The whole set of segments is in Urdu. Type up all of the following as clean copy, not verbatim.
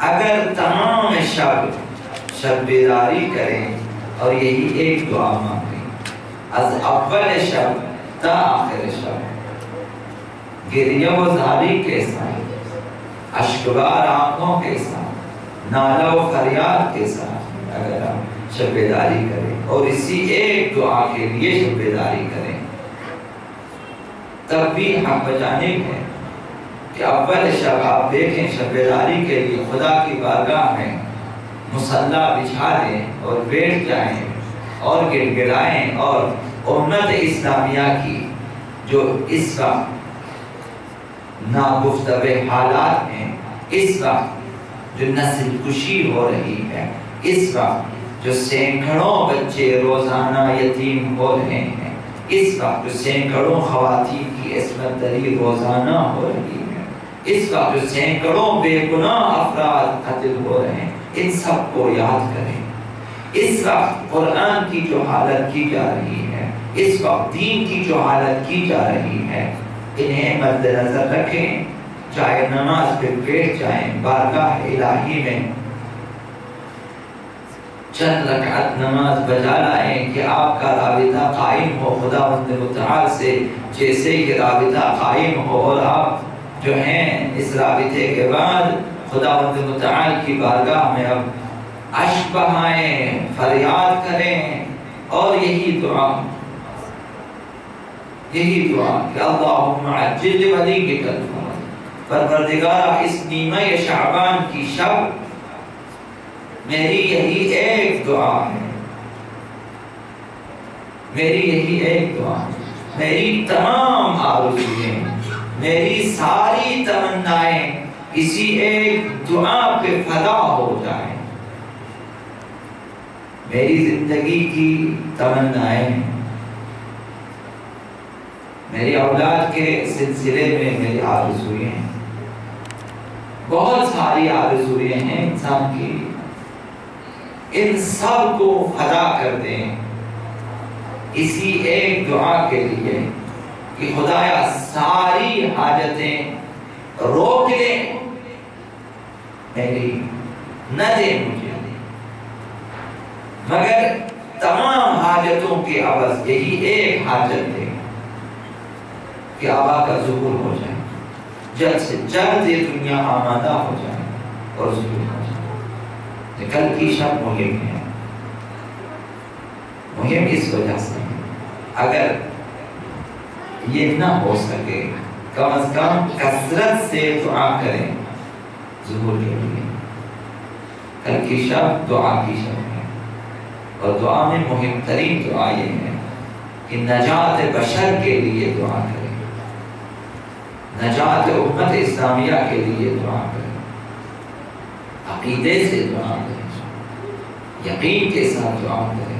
اگر تمام شب بیداری کریں اور یہی ایک دعا مانگیں، از اول شب تا آخر شب، گریہ و زاری کے ساتھ، اشکبار آنکھوں کے ساتھ، نالہ و فریاد کے ساتھ اگر آپ شب بیداری کریں اور اسی ایک دعا کے لیے شب بیداری کریں، تب بھی حق بجانب ہے کہ اول شب آپ دیکھیں شب بیداری کے لیے خدا کی بارگاہ میں مصلی بچھا دیں اور بیٹھ جائیں اور گڑ گڑائیں، اور امت اسلامیہ کی جو اس وقت ناگفتگو حالات ہیں، اس وقت جو نسل کشی ہو رہی ہے، اس وقت جو سینکڑوں بچے روزانہ یتیم ہو رہے ہیں، اس وقت جو سینکڑوں خواتین کی عصمت دری روزانہ ہو رہی ہے، اس وقت جو سینکڑوں بے گناہ افراد قتل ہو رہے ہیں، ان سب کو یاد کریں۔ اس وقت قرآن کی جو حالت کی جا رہی ہے، اس وقت دین کی جو حالت کی جا رہی ہے، انہیں مد نظر رکھیں، چاہے نماز پہ بیٹھ جائیں، بارگاہ الہی میں چند رکعت نماز بجا لائیں کہ آپ کا رابطہ قائم ہو خداوند متعال سے، جیسے کہ رابطہ قائم ہو، اور آپ جو ہیں اس رابطے کے بعد خداوند متعال کی بارگاہ میں اب اشک بہائیں، فریاد کریں، اور یہی دعا کہ اللہم عجل ولیک الفرج، پروردگارا اس نیمہ شعبان کی شب میری یہی ایک دعا ہے، میری یہی ایک دعا ہے، میری تمام آرزوئیں، میری ساری تمنائیں اسی ایک دعا پہ فدا ہو جائیں۔ میری زندگی کی تمنائیں، میری اولاد کے سلسلے میں میری آرزوئیں، بہت ساری آرزوئیں ہیں انسان کی، ان سب کو فدا کر دیں اسی ایک دعا کے لیے کہ خدایا ساری حاجتیں روک لے میری، نہ دے مجھے، مگر تمام حاجتوں کے عوض یہی ایک حاجت دے کہ آبا کا ظہور ہو جائے، جلد سے جلد یہ دنیا آمادہ ہو جائے اور ظہور ہو جائے۔ کل کی شب مہم ہے، مہم اس وجہ سے ہے، اگر یہ نہ ہو سکے کم از کم کثرت سے دعا کریں ظہور کے لیے۔ کل کی شب دعا کی شب ہے، اور دعا میں مہم ترین دعا یہ ہے کہ نجات بشر کے لیے دعا کریں، نجات امت اسلامیہ کے لیے دعا کریں، عقیدے سے دعا کریں، یقین کے ساتھ دعا کریں،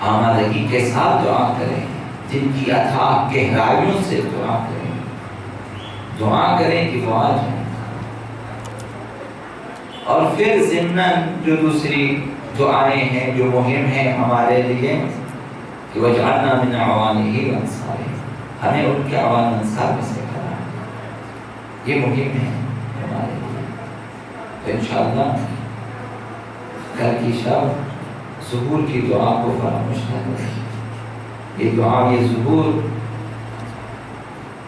آمادگی کے ساتھ دعا کریں، جن کی اتھاہ گہرائیوں سے دعا کریں، دعا کریں کہ وہ آ جائیں۔ اور پھر ضمناً جو دوسری دعائیں ہیں جو مہم ہیں ہمارے لیے کہ وَجْعَلْنَا مِنْ عَوَانِهِ وَأَنصَارِهِ، ہمیں ان کے عوان انصار میں سے کرنا ہے، یہ مہم ہے ہمارے لیے۔ تو انشاءاللہ کل کی شب ظہور کی دعا کو فراموش نہ کریں۔ یہ دعا، یہ ظہور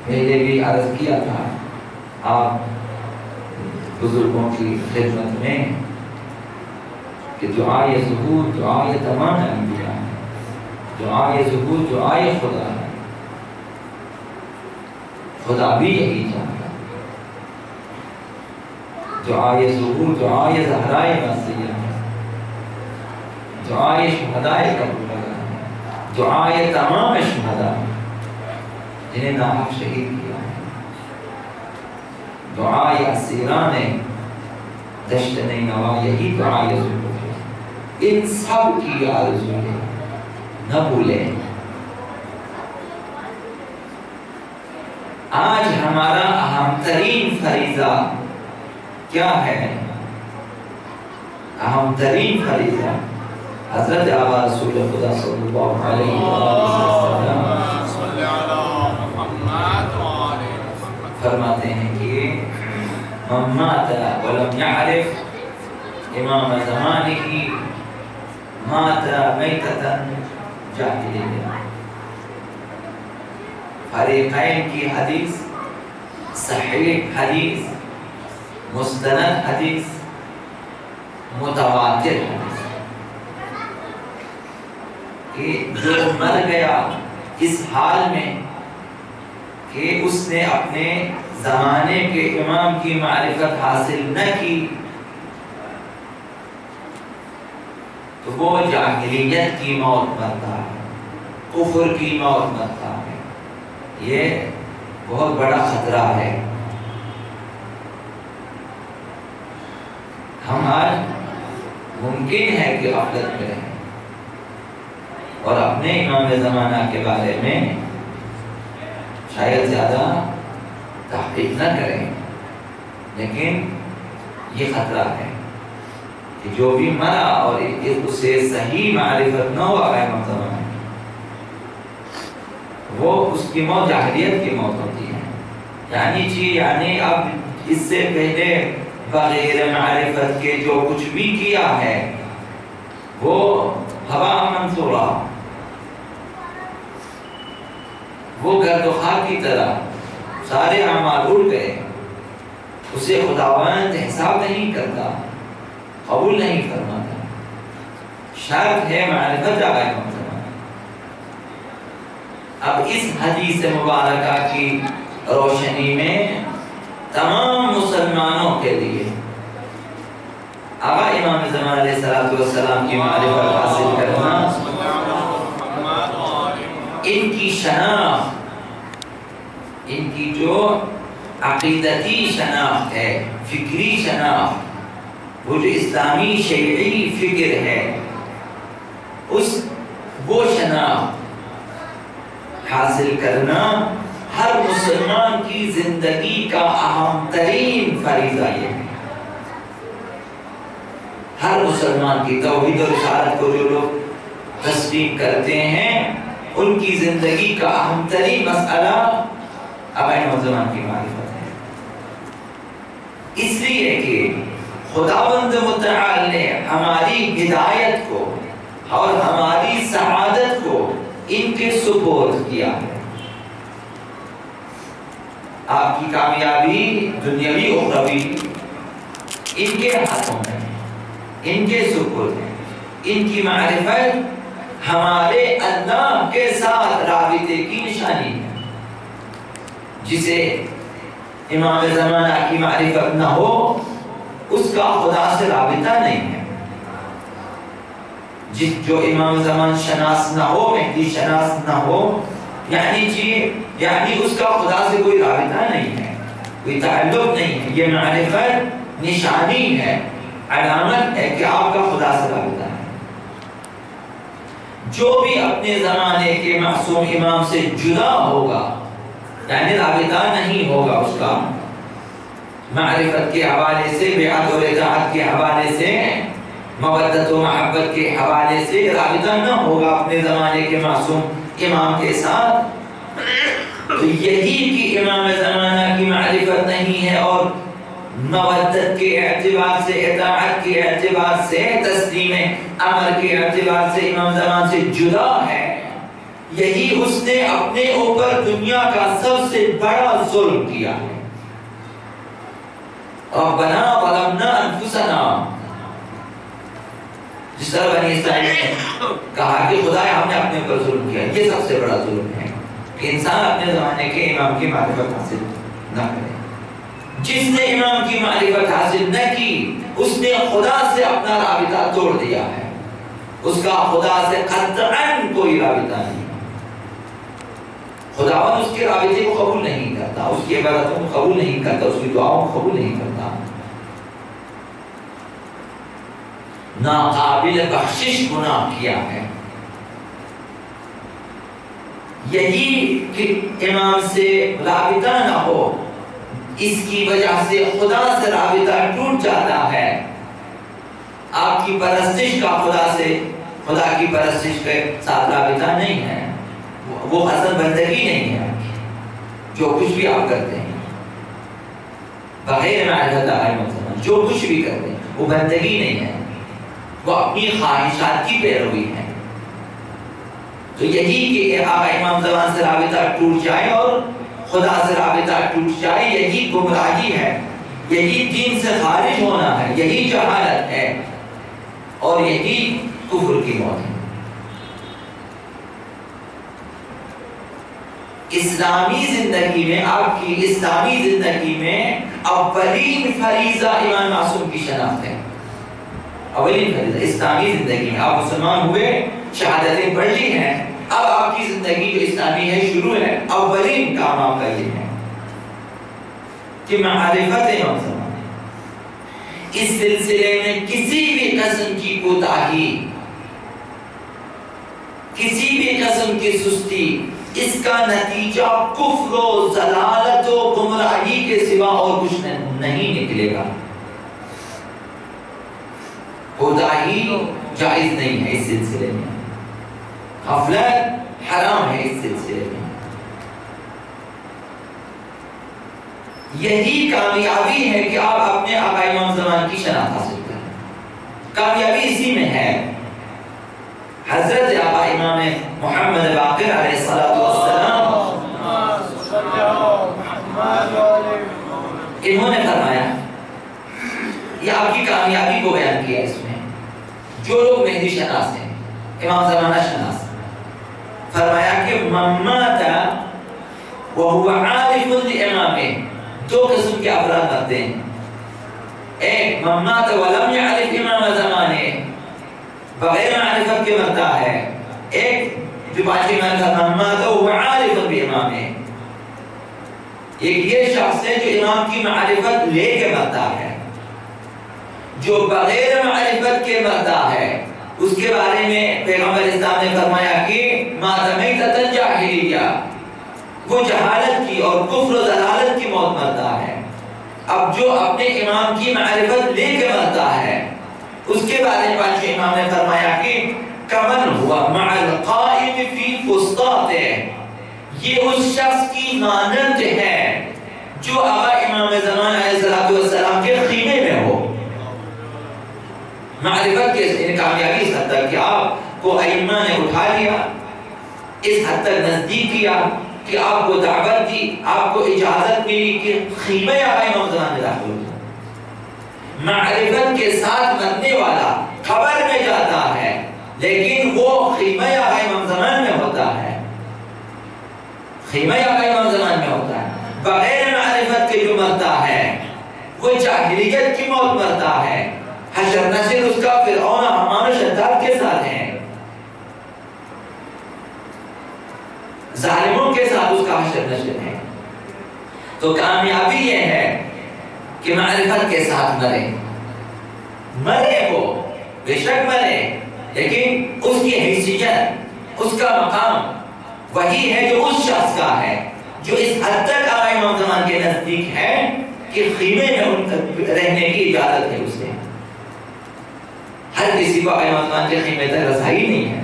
میں نے بھی عرض کیا تھا آپ بزرگوں کی خدمت میں کہ دعائے ظہور دعائے تمام انبیاء ہے، دعائے ظہور دعائے خدا ہے، خدا بھی یہی چاہتا ہے۔ دعائے ظہور دعائے زہرائے مسیح ہے، دعائے شہدائے کربلا ہے، دعائے تمام شہداء جنہیں ناحق شہید کیا ہے، دعائے اسیران دشت نینوا، یہی دعائے ظہور ہے۔ ان سب کی آرزو ہے، نہ بھولیں۔ آج ہمارا اہم ترین فریضہ کیا ہے؟ اہم ترین فریضہ حضرت آقا رسول خدا صلی اللہ علیہ وسلم فرماتے ہیں کہ من مات ولم يعرف امام زمانه مات میتة جاہلیہ۔ فریقین کی حدیث، صحیح حدیث، مستند حدیث، متواتر حدیث، کہ جو مر گیا اس حال میں کہ اس نے اپنے زمانے کے امام کی معرفت حاصل نہ کی، تو وہ جاہلیت کی موت مرتا ہے، کفر کی موت مرتا ہے۔ یہ بہت بڑا خطرہ ہے۔ ہم آج ممکن ہے کہ غفلت میں رہیں اور اپنے امام زمانہ کے بارے میں شاید زیادہ تحقیق نہ کریں، لیکن یہ خطرہ ہے کہ جو بھی مرا اور اسے صحیح معرفت نہ ہوا امام زمانہ، وہ اس کی موت جاہلیت کی موت ہوتی ہے۔ یعنی اب اس سے پہلے بغیر معرفت کے جو کچھ بھی کیا ہے وہ ہوا منصورہ، وہ گرد و خاک کی طرح سارے اعمال اڑ گئے، اسے خداوند حساب نہیں کرتا، قبول نہیں فرماتا۔ شرط ہے معرفت آقا امام زمانہ۔ اب اس حدیث مبارکہ کی روشنی میں تمام مسلمانوں کے لیے آقا امام زمانہ علیہ السلام کی معرفت حاصل کرنا، ان کی شناخت، ان کی جو عقیدتی شناخت ہے، فکری شناخت، وہ جو اسلامی شیعی فکر ہے، وہ شناخت حاصل کرنا ہر مسلمان کی زندگی کا اہم ترین فریضہ یہ ہے۔ ہر مسلمان کی توحید و رسالت کو جو لوگ تسلیم کرتے ہیں، ان کی زندگی کا اہم ترین مسئلہ آقا امام زمان کی معرفت ہے۔ اس لیے کہ خداوند متعال نے ہماری ہدایت کو اور ہماری سعادت کو ان کے سپرد کیا ہے۔ آپ کی کامیابی دنیاوی اخروی ان کے ہاتھوں میں، ان کے سپرد ہے۔ ان کی معرفت ہمارے اللہ کے ساتھ رابطے کی نشانی ہے۔ جسے امام زمانہ کی معرفت نہ ہو، اس کا خدا سے رابطہ نہیں ہے۔ جو امام زمان شناس نہ ہو، مہدی شناس نہ ہو، یعنی اس کا خدا سے کوئی رابطہ نہیں ہے، کوئی تعلق نہیں ہے۔ یہ معرفت نشانی ہے، علامت ہے کہ آپ کا خدا سے رابطہ ہے۔ جو بھی اپنے زمانے کے معصوم امام سے جدا ہوگا، یعنی رابطہ نہیں ہوگا اس کا معرفت کے حوالے سے، بیعت و اطاعت کے حوالے سے، مودت و محبت کے حوالے سے رابطہ نہ ہوگا اپنے زمانے کے معصوم امام کے ساتھ، تو یہی کہ امام زمانہ کی معرفت نہیں ہے اور مودت کے اعتبار سے، اطاعت کے اعتبار سے، تسلیم امر کے اعتبار سے امام زمان سے جدا ہے، یہی اس نے اپنے اوپر دنیا کا سب سے بڑا ظلم کیا ہے۔ ربنا ظلمنا انفسنا، جس طرح بنی اسرائیل نے کہا کہ خدایا ہم نے اپنے اوپر ظلم کیا، یہ سب سے بڑا ظلم ہے کہ انسان اپنے زمانے کے امام کی معرفت حاصل نہ کرے۔ جس نے امام کی معرفت حاصل نہ کی، اس نے خدا سے اپنا رابطہ توڑ دیا ہے، اس کا خدا سے قطعاً کوئی رابطہ نہیں۔ خداوند اس کے رابطے کو قبول نہیں کرتا، اس کی عبادتوں کو قبول نہیں کرتا، اس کی دعاؤں کو قبول نہیں کرتا۔ ناقابل بخشش گناہ کیا ہے۔ یہی کہ امام سے رابطہ نہ ہو، اس کی وجہ سے خدا سے رابطہ ٹوٹ جاتا ہے۔ آپ کی پرستش کا خدا کی پرستش کے ساتھ رابطہ نہیں ہے، وہ اصل بندگی نہیں ہے جو کچھ بھی آپ کرتے ہیں۔ بغیر معرفت آقائے زمان جو کچھ بھی کرتے ہیں وہ بندگی نہیں ہے، وہ اپنی خواہشات کی پیروی ہے۔ تو یہی کہ آقا امام زمان سے رابطہ ٹوٹ جائے اور خدا سے رابطہ ٹوٹ جائے، یہی گمراہی ہے، یہی دین سے خارج ہونا ہے، یہی جہالت ہے اور یہی کفر کی موت ہے۔ اسلامی زندگی میں، آپ کی اسلامی زندگی میں اولین فریضہ امام معصوم کی شناخت ہے۔ اولین فریضہ اسلامی زندگی میں، آپ مسلمان ہوئے، شہادتیں پڑھ لی ہیں، اب آپ کی زندگی جو اسلامی ہے شروع ہے، اولین کام آپ کا یہ ہے کہ معرفت امام زمان۔ اس سلسلے میں کسی بھی قسم کی کوتاہی، کسی بھی قسم کی سستی، اس کا نتیجہ کفر و ضلالت و گمراہی کے سوا اور کچھ نہیں نکلے گا۔ کوتاہی جائز نہیں ہے اس سلسلے میں، غفلت حرام ہے اس سلسلے میں۔ یہی کامیابی ہے کہ آپ اپنے آقا امام زمان کی شناخت حاصل کریں، کامیابی اسی میں ہے۔ حضرت آقا امام محمد باقر علیہ السلام انہوں نے فرمایا، یہ آپ کی کامیابی کو بیان کیا اس میں، جو لوگ مہدی شناس ہیں، امام زمانہ شناس، فرمایا کہ من مات وهو عارف لامامه، دو قسم کے افراد مرتے ہیں، ایک من مات ولم يعرف امام زمانے، بغیر معرفت کے مرتا ہے، ایک جو پانچویں من مات وهو عارف بامامه، ایک یہ شخص ہے جو امام کی معرفت لے کے مرتا ہے، جو بغیر معرفت کے مرتا ہے اس کے بارے میں پیغمبر اسلام نے فرمایا کہ مات میتۃ جاہلیہ، وہ جہالت کی اور کفر و ضلالت کی موت مرتا ہے۔ اب جو اپنے امام کی معرفت لے کے مرتا ہے اس کے بارے میں پانچویں امام نے فرمایا کہ کمن ہوا مع القائم فی فسطاطہ، یہ اس شخص کی مانند ہے جو آقا امام زمان علیہ السلام کے خیمے میں ہو۔ معرفت کے کامیابی اس حد تک کہ آپ کو ائمہ نے اٹھا لیا، اس حد تک نزدیک کیا کہ آپ کو دعوت دی، آپ کو اجازت ملی کہ خیمہ آقا امام زمان میں داخل ہو۔ معرفت کے ساتھ مرنے والا قبر میں جاتا ہے لیکن وہ خیمہ آقا امام زمان میں ہوتا ہے، خیمہ آقا امام زمان میں ہوتا ہے۔ بغیر معرفت کے جو مرتا ہے وہ جاہلیت کی موت مرتا ہے، حشر نشر اس کا فرعون حامان و شداد کے ساتھ ہے، ظالموں کے ساتھ اس کا حشر نشر ہے۔ تو کامیابی یہ ہے کہ معرفت کے ساتھ مرے وہ بے شک مرے، لیکن اس کی حیثیت، اس کا مقام وہی ہے جو اس شخص کا ہے جو اس حد تک آقا امام زمان کے نزدیک ہے کہ خیمے میں ان تک رہنے کی اجازت ہے اسے۔ ہر کسی کو آقا امام زمان کے خیمے تک رسائی نہیں ہے۔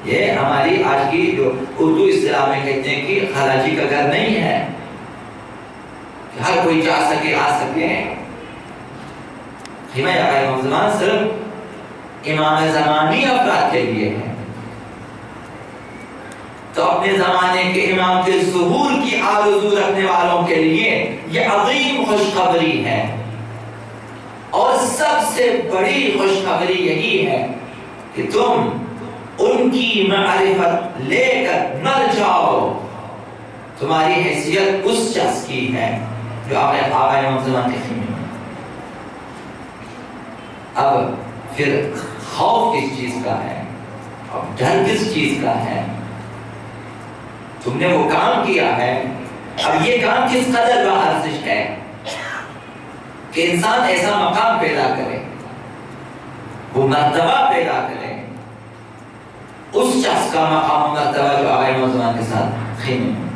یہ ہماری آج کی جو اردو اصطلاح میں کہتے ہیں کہ خراجی کا گھر نہیں ہے کہ ہر کوئی جا سکے آ سکے۔ خیمہ آقا امام زمان صرف امام زمانی افراد کے لیے ہے۔ تو اپنے زمانے کے امام کے ظہور کی آرزو رکھنے والوں کے لیے یہ عظیم خوشخبری ہے، اور سب سے بڑی خوشخبری یہی ہے کہ تم ان کی معرفت لے کر مر جاؤ، تمہاری حیثیت اس شخص کی ہے جو آقا امام زمان کے خیمے میں۔ اب پھر خوف کس چیز کا ہے، اب ڈر کس چیز کا ہے؟ تم نے وہ کام کیا ہے، اب یہ کام کس قدر باارزش ہے کہ انسان ایسا مقام پیدا کرے، وہ مرتبہ پیدا کرے، اس شخص کا مقام و مرتبہ جو آقا امام زمان کے ساتھ خیمے میں۔